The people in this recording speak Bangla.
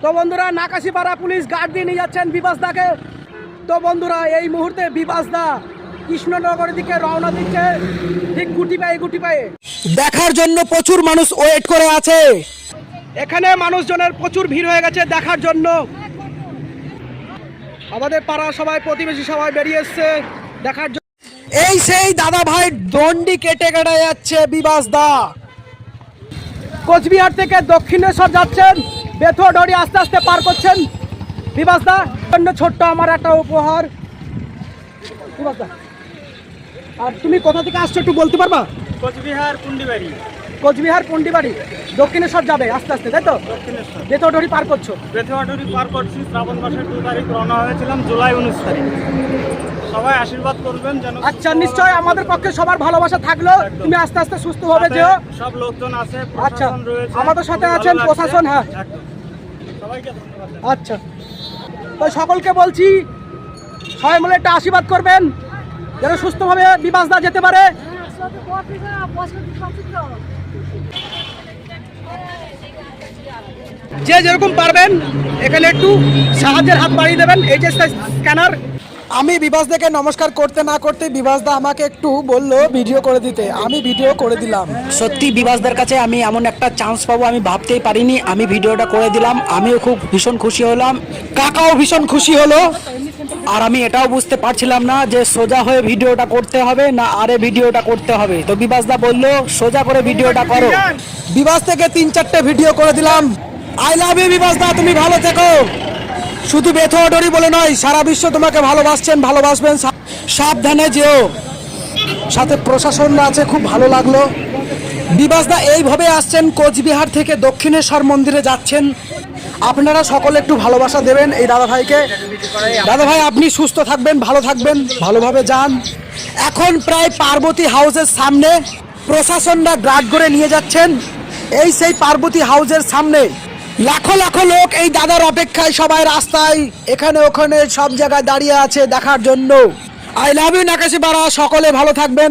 তো বন্ধুরা নাকাশিপাড়া পুলিশ গার্ড দিয়ে নিয়ে যাচ্ছেন বিবাসদাকে। তো বন্ধুরা এই মুহূর্তে বিবাসদা কৃষ্ণনগরের দিকে রওনা দিচ্ছে, ঠিক গুটি পায়ে দেখার জন্য প্রচুর মানুষ ওয়েট করে আছে। এখানে মানুষজনের প্রচুর ভিড় হয়ে গেছে দেখার জন্য। আমাদের পাড়া সবাই প্রতিবেশী সবাই বেরিয়ে এসছে দেখার জন্য। এই সেই দাদা ভাই দণ্ডি কেটে যাচ্ছে বিবাসদা। কোচবিহার থেকে দক্ষিণেশ্বর যাচ্ছেন, বেথুয়াডি আস্তে আস্তে পার করছেন বিবাসদা। জন্য ছোট্ট আমার একটা উপহার বিবাসদা। আর তুমি কোথা থেকে আসছো একটু বলতে পারবা? কোচবিহার পুন্ডিবাড়ি দক্ষিণেশ্বর যাবে আস্তে আস্তে, তাই তো? বেথুয়াডি পার করছো? বেথুয়াডি পার করছি। শ্রাবণ মাসের 2 তারিখ রওনা হয়েছিলাম, জুলাই 19 তারিখ। সবাই আশীর্বাদ করবেন যেন। আচ্ছা, নিশ্চয় আমাদের পক্ষে সবার ভালোবাসা থাকলো। তুমি আস্তে আস্তে সুস্থভাবে যেও। সব লোকজন আছে, আচ্ছা প্রশাসন রয়েছে, আমাদের সাথে আছেন প্রশাসন। হ্যাঁ সবাইকে ধন্যবাদ। আচ্ছা, তো সকলকে বলছি সবাই মিলে একটা আশীর্বাদ করবেন যেন সুস্থভাবে বিবাসদা যেতে পারে। যে যেরকম পারবেন এখানে একটু সাহায্যের হাত বাড়িয়ে দেবেন। এই যে স্ক্যানার। আমি বিবাসদাকে নমস্কার করতে না করতে বিবাসদা আমাকে একটু বললো ভিডিও করে দিতে, আমি ভিডিও করে দিলাম। সত্যি বিবাসদার কাছে আমি এমন একটা চান্স পাবো আমি ভাবতেই পারিনি। আমি ভিডিওটা করে দিলাম, আমিও খুব ভীষণ খুশি হলাম, কাকাও ভীষণ খুশি হলো। আর আমি এটাও বুঝতে পারছিলাম না যে সোজা হয়ে ভিডিওটা করতে হবে না আরে ভিডিওটা করতে হবে। তো বিবাসদা বললো সোজা করে ভিডিওটা করো। বিবাস থেকে 3-4টে ভিডিও করে দিলাম। আই লাভ ইউ বিবাসদা, তুমি ভালো থেকো। শুধু বেথুয়াডি বলে নয়, সারা বিশ্ব তোমাকে ভালোবাসছেন, ভালোবাসবেন। সাবধানে যেও, সাথে প্রশাসনরা আছে, খুব ভালো লাগলো। বিবাসদা এইভাবে আসছেন, কোচবিহার থেকে দক্ষিণেশ্বর মন্দিরে যাচ্ছেন। আপনারা সকলে একটু ভালোবাসা দেবেন এই দাদা ভাইকে। দাদা ভাই আপনি সুস্থ থাকবেন, ভালো থাকবেন, ভালোভাবে যান। এখন প্রায় পার্বতী হাউসের সামনে প্রশাসনরা গার্ড করে নিয়ে যাচ্ছেন। এই সেই পার্বতী হাউসের সামনে লাখো লাখো লোক এই দাদার অপেক্ষায়, সবাই রাস্তায় এখানে ওখানে সব জায়গায় দাঁড়িয়ে আছে দেখার জন্য। আই লাভ ইউ নাকাশিপাড়া, সকলে ভালো থাকবেন।